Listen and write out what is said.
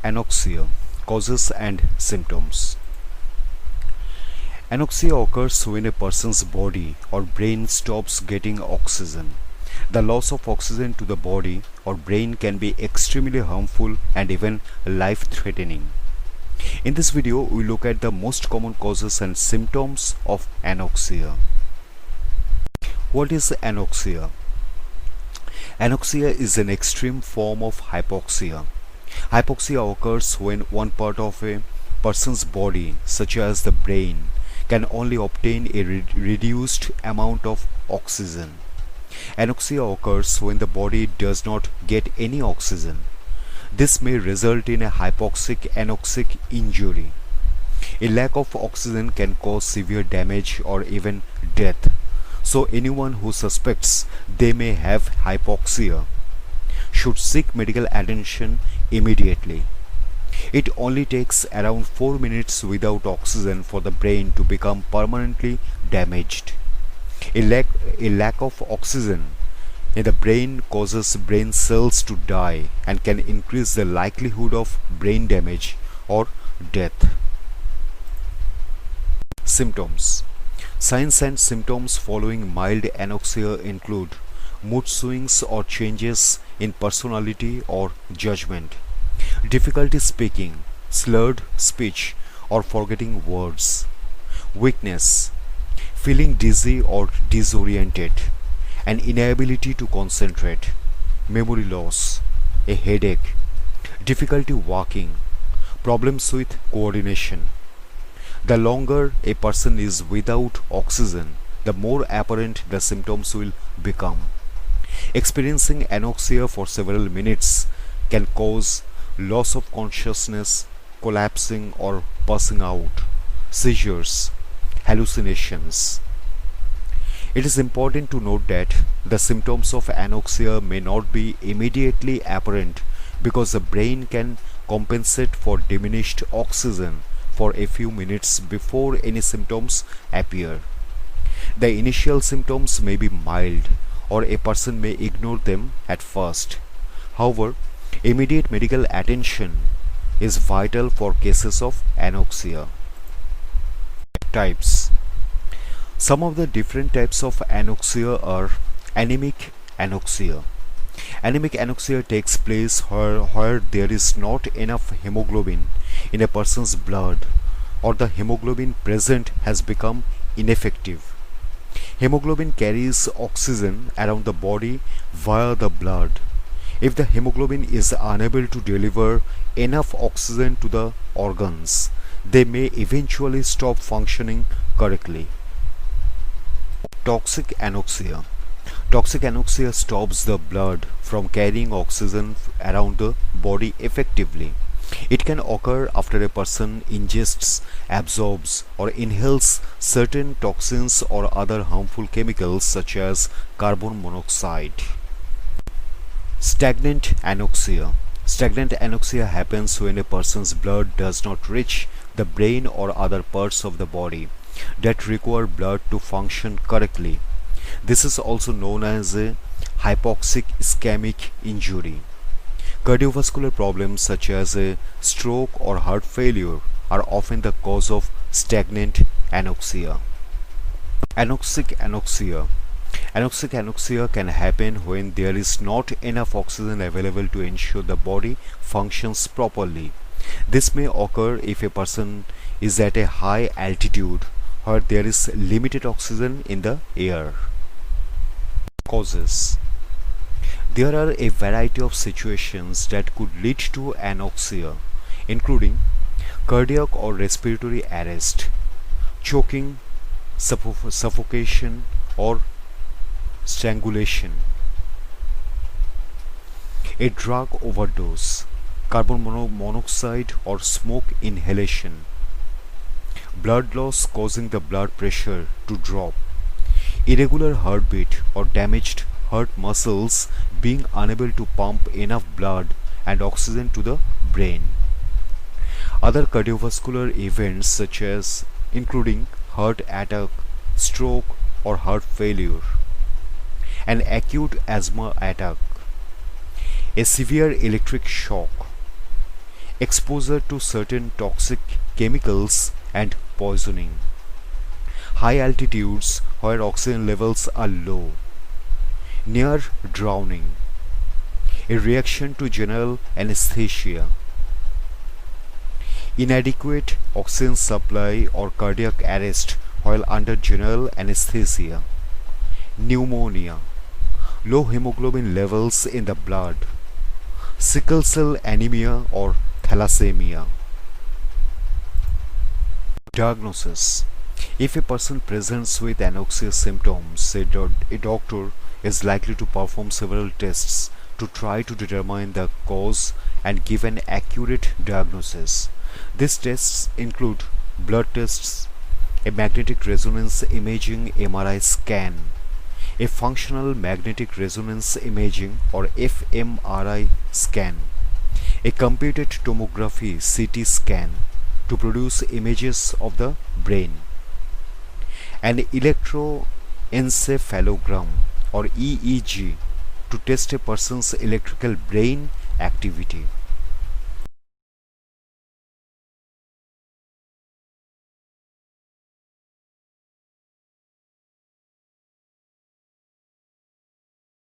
Anoxia, causes and symptoms. Anoxia occurs when a person's body or brain stops getting oxygen. The loss of oxygen to the body or brain can be extremely harmful and even life-threatening. In this video, we look at the most common causes and symptoms of anoxia. What is anoxia? Anoxia is an extreme form of hypoxia. Hypoxia occurs when one part of a person's body, such as the brain, can only obtain a reduced amount of oxygen. Anoxia occurs when the body does not get any oxygen. This may result in a hypoxic-anoxic injury. A lack of oxygen can cause severe damage or even death. So anyone who suspects they may have hypoxia should seek medical attention immediately. It only takes around 4 minutes without oxygen for the brain to become permanently damaged. A lack of oxygen in the brain causes brain cells to die and can increase the likelihood of brain damage or death. Symptoms. Signs and symptoms following mild anoxia include mood swings or changes in personality or judgment, difficulty speaking, slurred speech or forgetting words, weakness, feeling dizzy or disoriented, an inability to concentrate, memory loss, a headache, difficulty walking, problems with coordination. The longer a person is without oxygen, the more apparent the symptoms will become. Experiencing anoxia for several minutes can cause loss of consciousness, collapsing or passing out, seizures, hallucinations. It is important to note that the symptoms of anoxia may not be immediately apparent because the brain can compensate for diminished oxygen for a few minutes before any symptoms appear. The initial symptoms may be mild or a person may ignore them at first. However, immediate medical attention is vital for cases of anoxia. Types. Some of the different types of anoxia are anemic anoxia. Anemic anoxia takes place where there is not enough hemoglobin in a person's blood or the hemoglobin present has become ineffective. Hemoglobin carries oxygen around the body via the blood. If the hemoglobin is unable to deliver enough oxygen to the organs, they may eventually stop functioning correctly. Toxic anoxia. Toxic anoxia stops the blood from carrying oxygen around the body effectively. It can occur after a person ingests, absorbs, or inhales certain toxins or other harmful chemicals such as carbon monoxide. Stagnant anoxia. Stagnant anoxia happens when a person's blood does not reach the brain or other parts of the body that require blood to function correctly. This is also known as a hypoxic ischemic injury. Cardiovascular problems such as a stroke or heart failure are often the cause of stagnant anoxia. Anoxic anoxia. Anoxic anoxia can happen when there is not enough oxygen available to ensure the body functions properly. This may occur if a person is at a high altitude where there is limited oxygen in the air. Causes. There are a variety of situations that could lead to anoxia, including cardiac or respiratory arrest, choking, suffocation, or strangulation, a drug overdose, carbon monoxide or smoke inhalation, blood loss causing the blood pressure to drop, irregular heartbeat or damaged heart muscles being unable to pump enough blood and oxygen to the brain. Other cardiovascular events such as including heart attack, stroke or heart failure, an acute asthma attack, a severe electric shock, exposure to certain toxic chemicals and poisoning, high altitudes where oxygen levels are low, near drowning, a reaction to general anesthesia, inadequate oxygen supply or cardiac arrest while under general anesthesia, pneumonia, low hemoglobin levels in the blood, sickle cell anemia or thalassemia. Diagnosis: if a person presents with anoxia symptoms, a doctor is likely to perform several tests to try to determine the cause and give an accurate diagnosis. These tests include blood tests, a magnetic resonance imaging (MRI) scan, a functional magnetic resonance imaging or fMRI scan, a computed tomography (CT scan) to produce images of the brain, an electroencephalogram or EEG to test a person's electrical brain activity.